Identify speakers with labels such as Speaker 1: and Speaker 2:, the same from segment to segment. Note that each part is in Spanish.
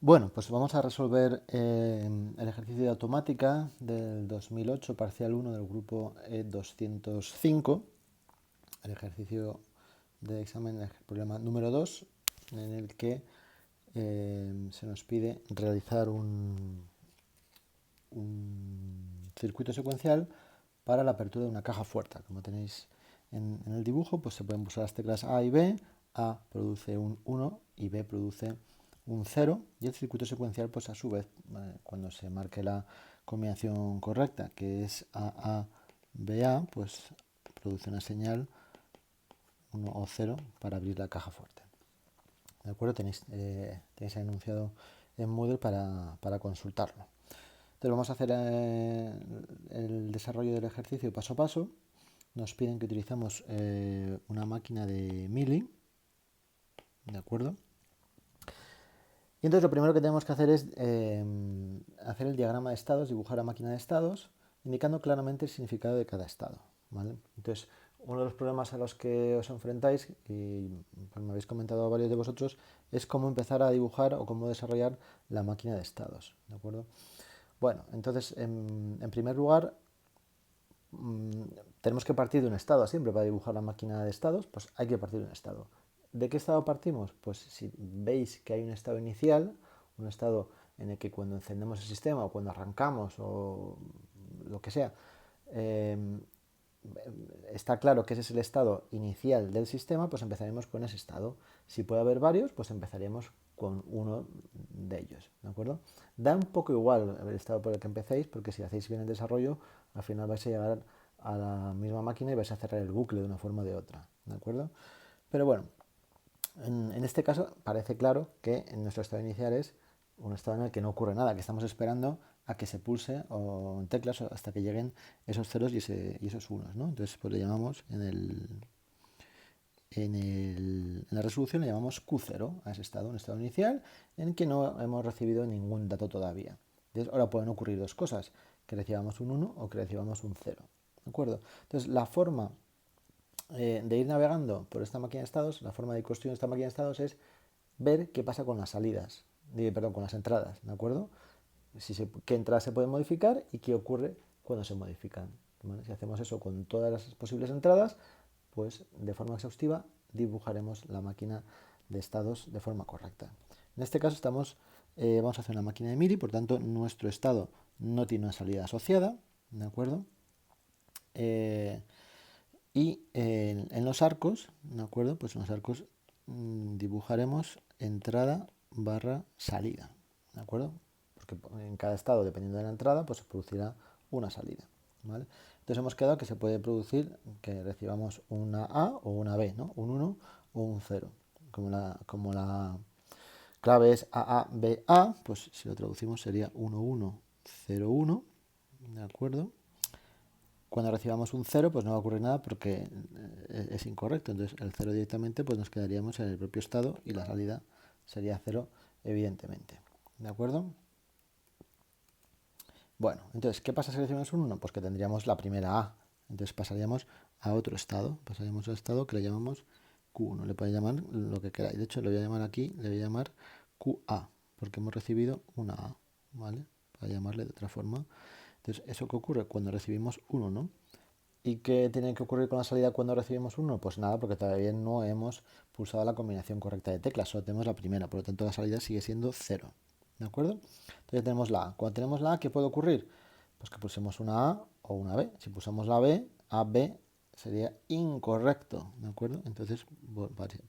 Speaker 1: Bueno, pues vamos a resolver el ejercicio de automática del 2008, parcial 1 del grupo E205, el ejercicio de examen, el problema número 2, en el que se nos pide realizar un circuito secuencial para la apertura de una caja fuerte. Como tenéis en el dibujo, pues se pueden pulsar las teclas A y B. A produce un 1 y B produce un 0, y el circuito secuencial, pues a su vez, cuando se marque la combinación correcta, que es AA-BA, pues produce una señal 1 o 0 para abrir la caja fuerte. ¿De acuerdo? Tenéis el enunciado en Moodle para consultarlo. Entonces vamos a hacer el desarrollo del ejercicio paso a paso. Nos piden que utilicemos una máquina de Mealy, ¿de acuerdo? Y entonces lo primero que tenemos que hacer es hacer el diagrama de estados, dibujar la máquina de estados, indicando claramente el significado de cada estado, ¿vale? Entonces, uno de los problemas a los que os enfrentáis, y pues me habéis comentado varios de vosotros, es cómo empezar a dibujar o cómo desarrollar la máquina de estados, ¿de acuerdo? Bueno, entonces, en primer lugar, tenemos que partir de un estado siempre para dibujar la máquina de estados, pues hay que partir de un estado. ¿De qué estado partimos? Pues si veis que hay un estado inicial, un estado en el que cuando encendemos el sistema o cuando arrancamos o lo que sea, eh, está claro que ese es el estado inicial del sistema, pues empezaremos con ese estado. Si puede haber varios, pues empezaríamos con uno de ellos, ¿de acuerdo? Da un poco igual el estado por el que empecéis, porque si hacéis bien el desarrollo, al final vais a llegar a la misma máquina y vais a cerrar el bucle de una forma o de otra, ¿de acuerdo? Pero bueno, en este caso parece claro que en nuestro estado inicial es un estado en el que no ocurre nada, que estamos esperando a que se pulse o en teclas hasta que lleguen esos ceros y esos unos, ¿no? Entonces pues le llamamos en la resolución le llamamos Q0 a ese estado, un estado inicial en el que no hemos recibido ningún dato todavía. Entonces ahora pueden ocurrir dos cosas, que recibamos un 1 o que recibamos un 0. ¿De acuerdo? Entonces la forma de ir navegando por esta máquina de estados, la forma de construir esta máquina de estados es ver qué pasa con las salidas, perdón, con las entradas, ¿de acuerdo? Qué entradas se pueden modificar y qué ocurre cuando se modifican. ¿Vale? Si hacemos eso con todas las posibles entradas, pues de forma exhaustiva dibujaremos la máquina de estados de forma correcta. En este caso vamos a hacer una máquina de Mealy, por tanto nuestro estado no tiene una salida asociada, ¿de acuerdo? Y en los arcos, ¿de acuerdo? Pues en los arcos dibujaremos entrada barra salida, ¿de acuerdo? Porque en cada estado, dependiendo de la entrada, pues se producirá una salida, ¿vale? Entonces hemos quedado que se puede producir que recibamos una A o una B, ¿no? Un 1 o un 0. Como la clave es AABA, pues si lo traducimos sería 1101, ¿de acuerdo? Cuando recibamos un 0, pues no va a ocurrir nada porque es incorrecto. Entonces el 0 directamente pues nos quedaríamos en el propio estado y la salida sería 0 evidentemente. ¿De acuerdo? Bueno, entonces, ¿qué pasa si recibimos un 1? Pues que tendríamos la primera A. Entonces pasaríamos a otro estado. Pasaríamos al estado que le llamamos Q1. Le podéis llamar lo que queráis. De hecho, le voy a llamar aquí, le voy a llamar QA, porque hemos recibido una A, ¿vale? Para llamarle de otra forma. Entonces, ¿eso qué ocurre? Cuando recibimos un 1. ¿Y qué tiene que ocurrir con la salida cuando recibimos 1? Pues nada, porque todavía no hemos pulsado la combinación correcta de teclas, solo tenemos la primera, por lo tanto la salida sigue siendo 0. ¿De acuerdo? Entonces tenemos la A. Cuando tenemos la A, ¿qué puede ocurrir? Pues que pulsemos una A o una B. Si pulsamos la B, A, B sería incorrecto, ¿de acuerdo? Entonces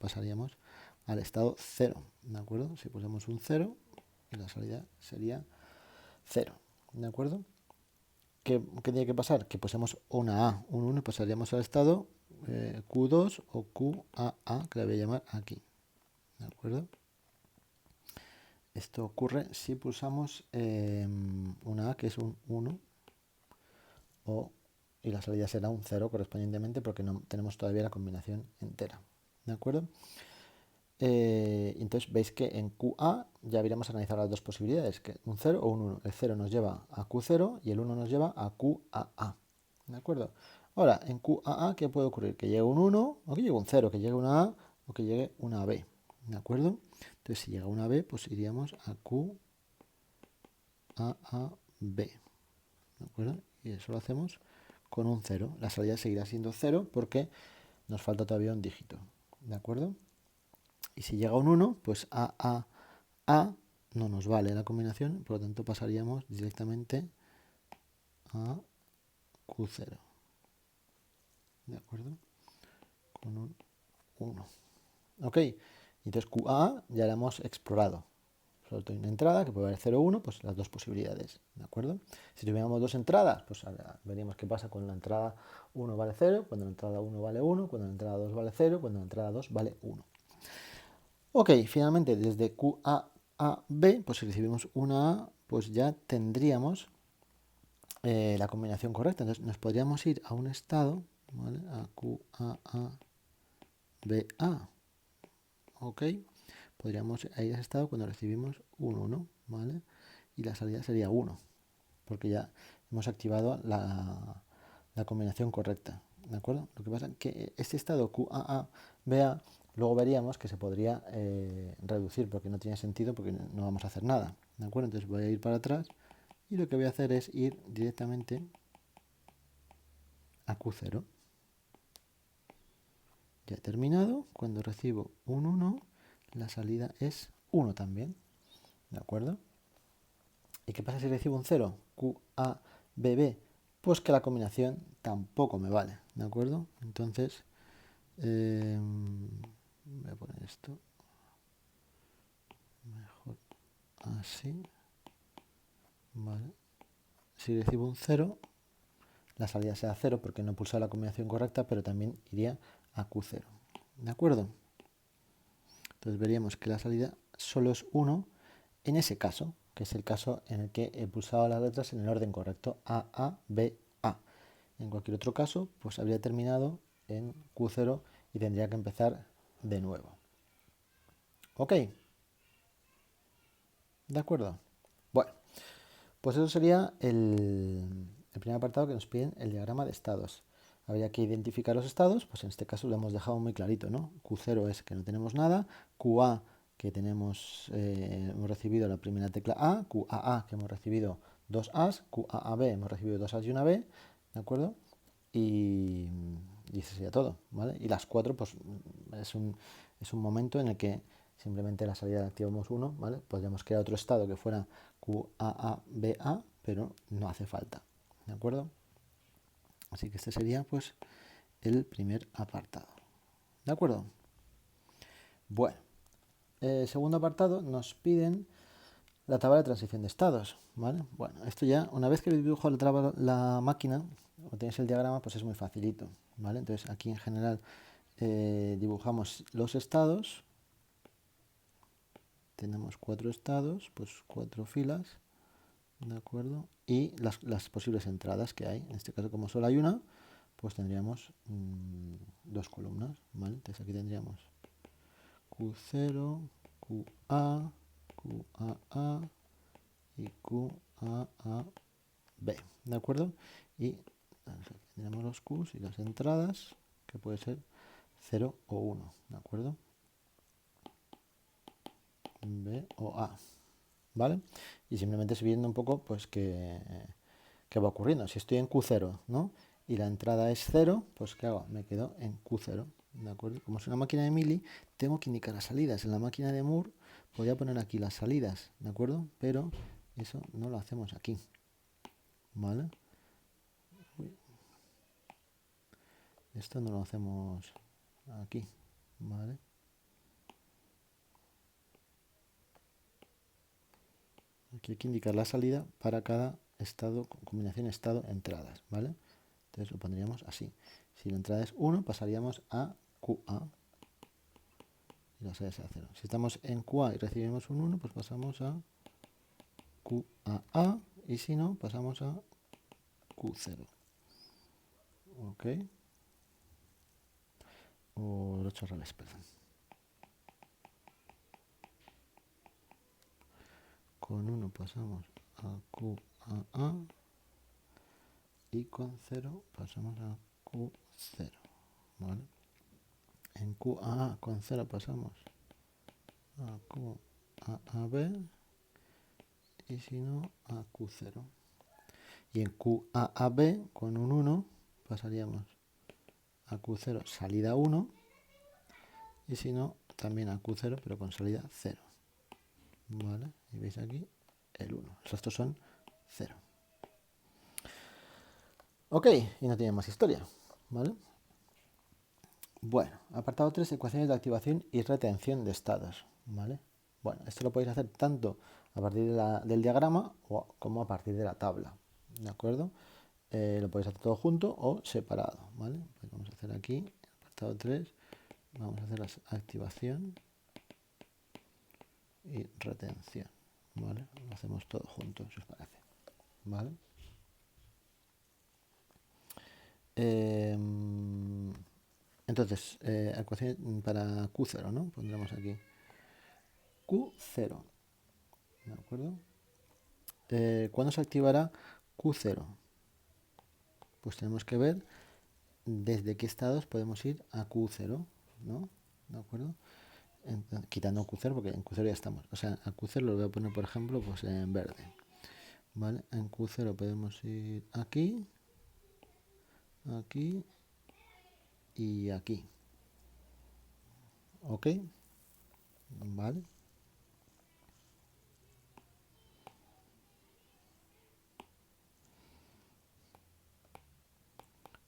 Speaker 1: pasaríamos al estado 0, ¿de acuerdo? Si pulsamos un 0, la salida sería 0, ¿de acuerdo? ¿Qué tiene que pasar? Que pusemos una A, un 1 y pasaríamos al estado Q2 o QAA, que le voy a llamar aquí. ¿De acuerdo? Esto ocurre si pulsamos una A, que es un 1, y la salida será un 0 correspondientemente porque no tenemos todavía la combinación entera. ¿De acuerdo? Entonces veis que en QA ya habríamos analizado las dos posibilidades, que un 0 o un 1. El 0 nos lleva a Q0 y el 1 nos lleva a QAA. ¿De acuerdo? Ahora, en QAA, ¿qué puede ocurrir? Que llegue un 1 o que llegue un 0, que llegue una A o que llegue una B. ¿De acuerdo? Entonces, si llega una B, pues iríamos a Q, A, B. ¿De acuerdo? Y eso lo hacemos con un 0. La salida seguirá siendo 0 porque nos falta todavía un dígito. ¿De acuerdo? Y si llega un 1, pues A no nos vale la combinación, por lo tanto pasaríamos directamente a Q0. ¿De acuerdo? Con un 1. Ok, entonces QA ya la hemos explorado. Solo tengo una entrada que puede valer 0 o 1, pues las dos posibilidades. ¿De acuerdo? Si tuviéramos dos entradas, pues ahora veríamos qué pasa cuando la entrada 1 vale 0, cuando la entrada 1 vale 1, cuando la entrada 2 vale 0, cuando la entrada 2 vale 1. Ok, finalmente desde QA a B, pues si recibimos una A, pues ya tendríamos la combinación correcta. Entonces nos podríamos ir a un estado, ¿vale? A QA BA, ok. Podríamos ir a ese estado cuando recibimos un 1, ¿vale? Y la salida sería 1, porque ya hemos activado la combinación correcta, ¿de acuerdo? Lo que pasa es que este estado QAA-BA luego veríamos que se podría reducir porque no tiene sentido porque no vamos a hacer nada, ¿de acuerdo? Entonces voy a ir para atrás y lo que voy a hacer es ir directamente a Q0. Ya he terminado, cuando recibo un 1, la salida es 1 también, ¿de acuerdo? ¿Y qué pasa si recibo un 0? QABB. Pues que la combinación tampoco me vale, ¿de acuerdo? Entonces, voy a poner esto mejor así, ¿vale? Si recibo un 0, la salida será 0 porque no he pulsado la combinación correcta, pero también iría a Q0, ¿de acuerdo? Entonces veríamos que la salida solo es 1 en ese caso, que es el caso en el que he pulsado las letras en el orden correcto, A, B, A. En cualquier otro caso, pues habría terminado en Q0 y tendría que empezar de nuevo. ¿Ok? ¿De acuerdo? Bueno, pues eso sería el primer apartado que nos piden, el diagrama de estados. Habría que identificar los estados, pues en este caso lo hemos dejado muy clarito, ¿no? Q0 es que no tenemos nada, QA que hemos recibido la primera tecla A, QAA que hemos recibido dos A's, QAAB hemos recibido dos A's y una B, ¿de acuerdo? Y eso sería todo, ¿vale? Y las 4, pues es un momento en el que simplemente la salida activamos 1, ¿vale? Podríamos crear otro estado que fuera QAABA, pero no hace falta, ¿de acuerdo? Así que este sería, pues, el primer apartado, ¿de acuerdo? Bueno, segundo apartado nos piden la tabla de transición de estados, ¿vale? Bueno, esto ya, una vez que dibujo la máquina, o tenéis el diagrama, pues es muy facilito, ¿vale? Entonces aquí en general dibujamos los estados, tenemos 4 estados, pues 4 filas, ¿de acuerdo? Y las posibles entradas que hay, en este caso como solo hay una, pues tendríamos dos columnas, ¿vale? Entonces aquí tendríamos Q0, QA, QAA y QAAB, ¿de acuerdo? Y aquí tenemos los Qs y las entradas, que puede ser 0 o 1, ¿de acuerdo? B o A, ¿vale? Y simplemente estoy viendo un poco, pues, qué va ocurriendo. Si estoy en Q0, ¿no? Y la entrada es 0, pues, ¿qué hago? Me quedo en Q0, ¿de acuerdo? Como es una máquina de Mili, tengo que indicar las salidas. En la máquina de Moore podría poner aquí las salidas, ¿de acuerdo? Pero eso no lo hacemos aquí, ¿vale? Esto no lo hacemos aquí, ¿vale? Aquí hay que indicar la salida para cada estado, combinación estado-entradas, ¿vale? Entonces lo pondríamos así. Si la entrada es 1, pasaríamos a QA y la salida será 0. Si estamos en QA y recibimos un 1, pues pasamos a QAA y si no, pasamos a Q0. ¿Ok? O lo he hecho al revés, perdón. Con 1 pasamos a QAA y con 0 pasamos a Q0, ¿vale? En QAA con 0 pasamos a Q a B, y si no, a Q0. Y en Q a B, con un 1, pasaríamos a Q0 salida 1, y si no, también a Q0, pero con salida 0. ¿Vale? Y veis aquí el 1. Estos son 0. Ok, y no tiene más historia. ¿Vale? Bueno, apartado 3, ecuaciones de activación y retención de estados. ¿Vale? Bueno, esto lo podéis hacer tanto a partir del diagrama como a partir de la tabla. ¿De acuerdo? Lo podéis hacer todo junto o separado. ¿Vale? Pues vamos a hacer aquí, apartado 3, vamos a hacer la activación y retención. ¿Vale? Lo hacemos todo junto, si os parece. ¿Vale? Entonces, ecuación para Q0, ¿no? Pondremos aquí Q0. ¿De acuerdo? ¿Cuándo se activará Q0? Pues tenemos que ver desde qué estados podemos ir a Q0, ¿no? ¿De acuerdo? Entonces, quitando Q0 porque en Q0 ya estamos. O sea, a Q0 lo voy a poner, por ejemplo, pues en verde. ¿Vale? En Q0 podemos ir aquí, aquí y aquí. ¿Ok? ¿Vale?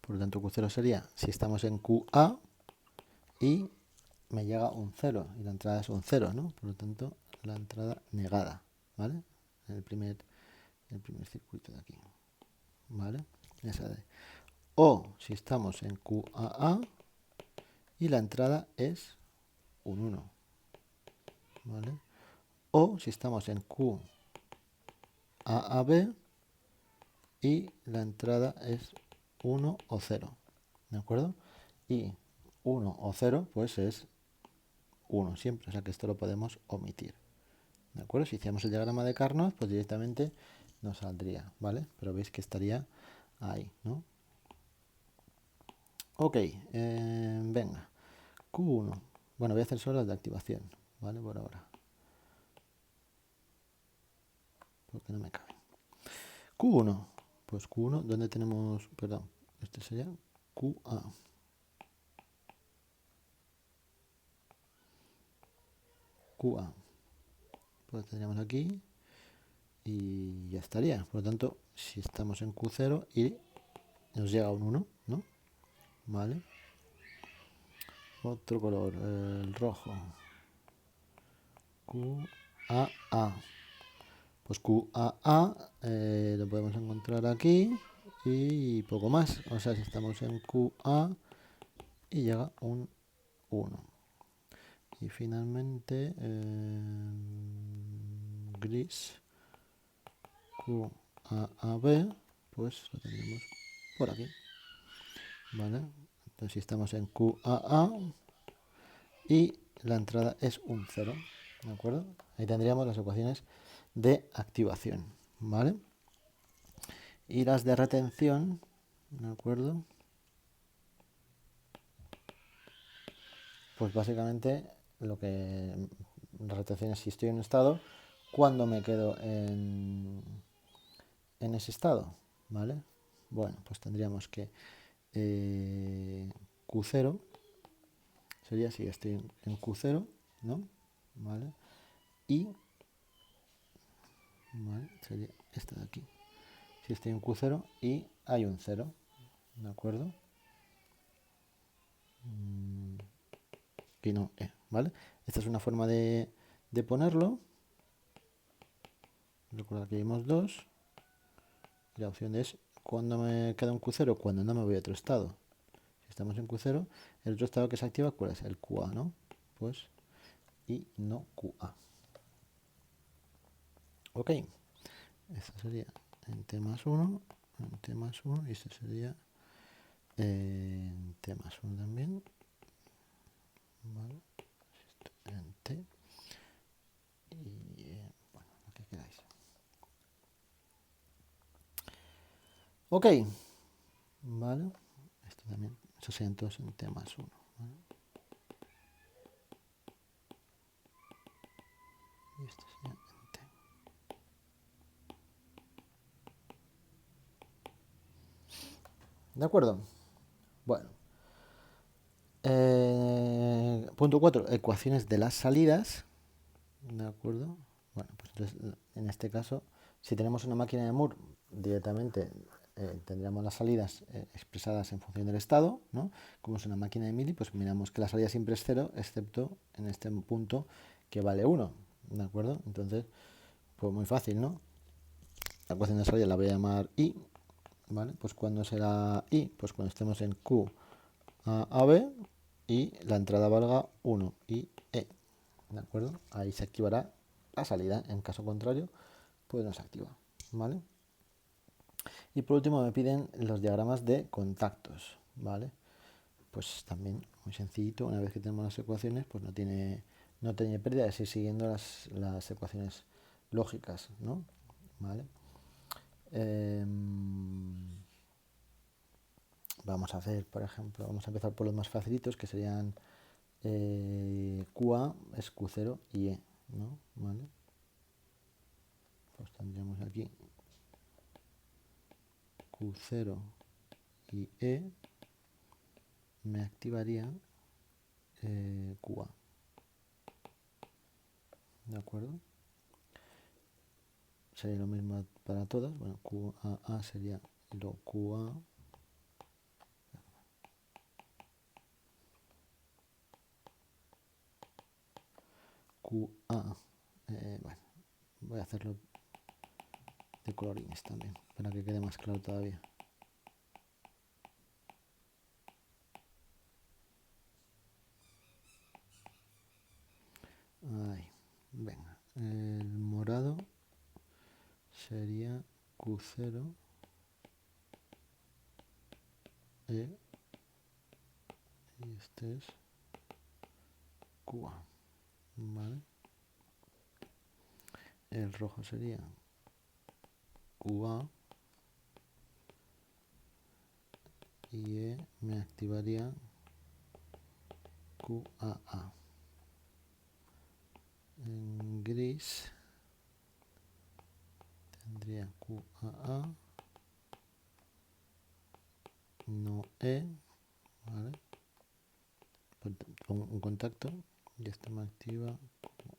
Speaker 1: Por lo tanto, Q0 sería si estamos en QA y me llega un 0 y la entrada es un 0, ¿no? Por lo tanto, la entrada negada, ¿vale? En el primer circuito de aquí, ¿vale? Esa de. O si estamos en QAA y la entrada es un 1, ¿vale? O si estamos en QAAB y la entrada es 1 o 0, ¿de acuerdo? Y 1 o 0 pues es 1 siempre, o sea que esto lo podemos omitir. ¿De acuerdo? Si hiciéramos el diagrama de Carnot, pues directamente nos saldría, ¿vale? Pero veis que estaría ahí, ¿no? Ok, venga. Q1. Bueno, voy a hacer solo las de activación, ¿vale? Por ahora. Porque no me cabe. Q1. Pues Q1, ¿dónde tenemos? Perdón, este sería QA. QA. Pues tendríamos aquí y ya estaría. Por lo tanto, si estamos en Q0 y nos llega un 1, ¿no? ¿Vale? Otro color, el rojo. QAA. Pues QAA lo podemos encontrar aquí y poco más. O sea, si estamos en QA y llega un 1. Y finalmente, gris QAAB, pues lo tendremos por aquí. ¿Vale? Entonces, si estamos en QAA y la entrada es un 0, ¿de acuerdo? Ahí tendríamos las ecuaciones de activación, ¿vale? Y las de retención, ¿de acuerdo? Pues básicamente lo que la retención es si estoy en un estado, cuando me quedo en ese estado, ¿vale? Bueno, pues tendríamos que Q0 sería si estoy en Q0, ¿no? ¿Vale? Y ¿vale? Sería esta de aquí. Si estoy en Q0 y hay un 0, ¿de acuerdo? Y no, ¿vale? Esta es una forma de ponerlo. Recordad que vimos dos. Y la opción es cuando me queda un Q0, cuando no me voy a otro estado. Si estamos en Q0, el otro estado que se activa, ¿cuál es? El QA, ¿no? Pues, y no QA. Ok. Esto sería en T más 1, en T más 1, y esto sería en T más 1 también. ¿Vale? Esto en T. Y bueno, lo que queráis. Ok. ¿Vale? Esto también. Eso serían todos en T más 1. ¿Vale? y esto sería en T. ¿De acuerdo? Bueno. Punto 4, ecuaciones de las salidas. ¿De acuerdo? Bueno, pues entonces, en este caso, si tenemos una máquina de Moore, directamente tendríamos las salidas expresadas en función del estado, ¿no? Como es una máquina de Mili, pues miramos que la salida siempre es 0, excepto en este punto que vale 1, ¿de acuerdo? Entonces, pues muy fácil, ¿no? La ecuación de salida la voy a llamar I, ¿vale? Pues ¿cuándo será I? Pues cuando estemos en Q a B y la entrada valga 1 y E, ¿de acuerdo? Ahí se activará la salida, en caso contrario, pues no se activa, ¿vale? Y por último me piden los diagramas de contactos, ¿vale? Pues también muy sencillito, una vez que tenemos las ecuaciones, pues no tiene pérdida de seguir siguiendo las ecuaciones lógicas, ¿no? ¿Vale? Vamos a hacer, por ejemplo, vamos a empezar por los más facilitos, que serían QA es Q0 y E, ¿no? ¿Vale? Pues tendríamos aquí Q0 y E, me activaría QA, ¿de acuerdo? Sería lo mismo para todas, bueno, QAA sería lo QA, QA, bueno, voy a hacerlo de colorines también, para que quede más claro todavía. Ahí, venga, el morado sería Q0 E y este es QA, ¿vale? El rojo sería QA y E me activaría QAA. En gris tendría QAA, no E, ¿vale? Pongo un contacto y esto me activa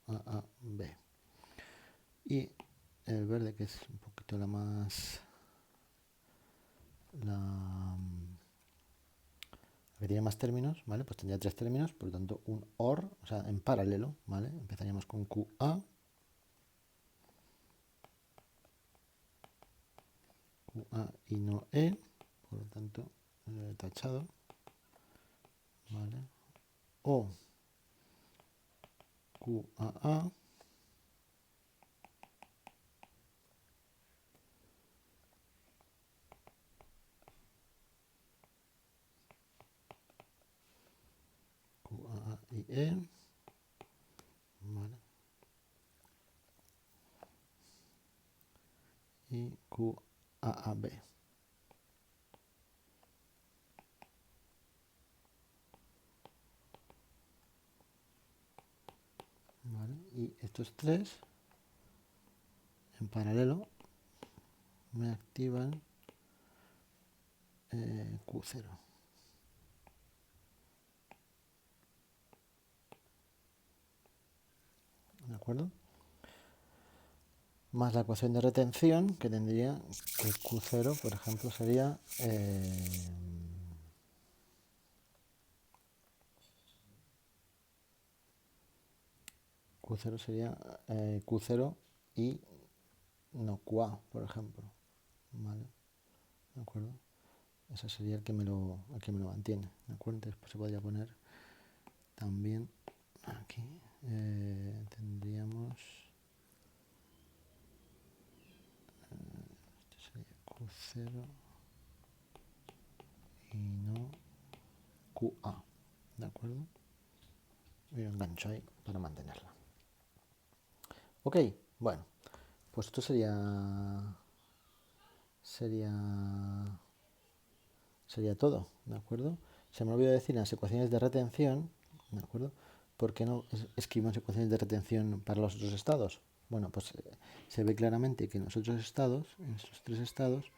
Speaker 1: QAAB. Y el verde, que es un poquito la que tiene más términos, ¿vale? Pues tendría 3 términos, por lo tanto un OR, o sea, en paralelo, ¿vale? Empezaríamos con QA, QA y no E, por lo tanto tachado, ¿vale? O QAA, QAA y E, ¿vale? Y QAAB. ¿Vale? Y estos tres en paralelo me activan Q0. ¿De acuerdo? Más la ecuación de retención, que tendría que Q0, por ejemplo, sería Q0 sería Q0 y no QA, por ejemplo. ¿Vale? ¿De acuerdo? Ese sería el que me lo mantiene. ¿De acuerdo? Entonces pues, se podría poner también aquí. Tendríamos este sería Q0 y no QA. ¿De acuerdo? Y lo engancho ahí para mantenerla. Ok, bueno, pues esto sería todo, ¿de acuerdo? Se me olvidó decir las ecuaciones de retención, ¿de acuerdo? ¿por qué no escribimos ecuaciones de retención para los otros estados? Bueno, pues se ve claramente que en los otros estados, en estos tres estados,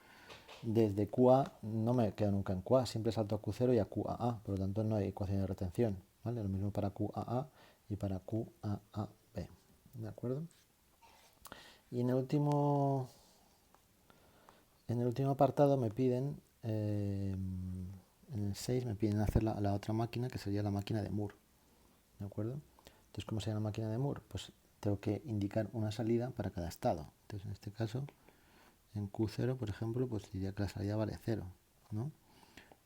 Speaker 1: desde QA no me quedo nunca en QA, siempre salto a Q0 y a QAA, por lo tanto no hay ecuación de retención, ¿vale? Lo mismo para QAA y para QAAB, ¿de acuerdo? Y en el último apartado me piden, en el 6 me piden hacer la otra máquina, que sería la máquina de Moore, ¿de acuerdo? Entonces, ¿cómo sería la máquina de Moore? Pues tengo que indicar una salida para cada estado. Entonces, en este caso, en Q0, por ejemplo, pues diría que la salida vale 0, ¿no?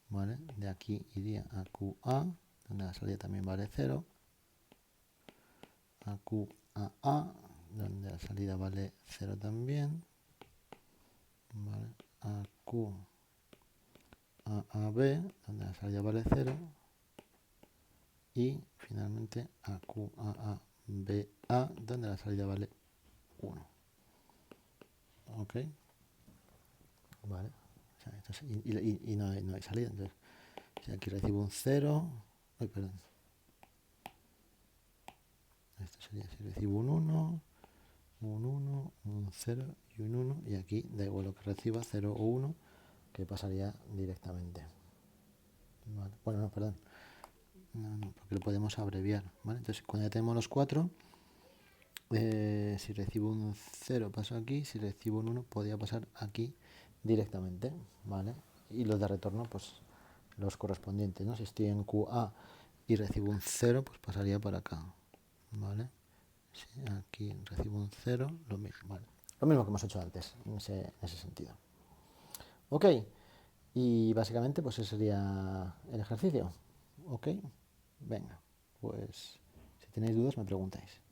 Speaker 1: ¿Vale? De aquí iría a QA, donde la salida también vale 0, a QAA, donde la salida vale 0 también, ¿vale? A QAAB, donde la salida vale 0, y finalmente a QAABA, donde la salida vale 1. ¿Ok? ¿Vale? O sea, y no hay salida. Entonces, si aquí recibo un 0, ay, perdón. Esto sería si recibo un 1, un 0 y un 1. Y aquí da igual lo que reciba, 0 o 1, que pasaría directamente. ¿Vale? Bueno, no, perdón. No, porque lo podemos abreviar. ¿Vale? Entonces, cuando ya tenemos los 4, si recibo un 0 paso aquí, si recibo un 1 podría pasar aquí directamente, ¿vale? Y los de retorno, pues los correspondientes, ¿no? Si estoy en QA y recibo un 0, pues pasaría para acá, ¿vale? Si aquí recibo un 0, lo mismo, ¿vale? Lo mismo que hemos hecho antes, en ese sentido. Ok, y básicamente pues ese sería el ejercicio. Ok, venga, pues si tenéis dudas me preguntáis.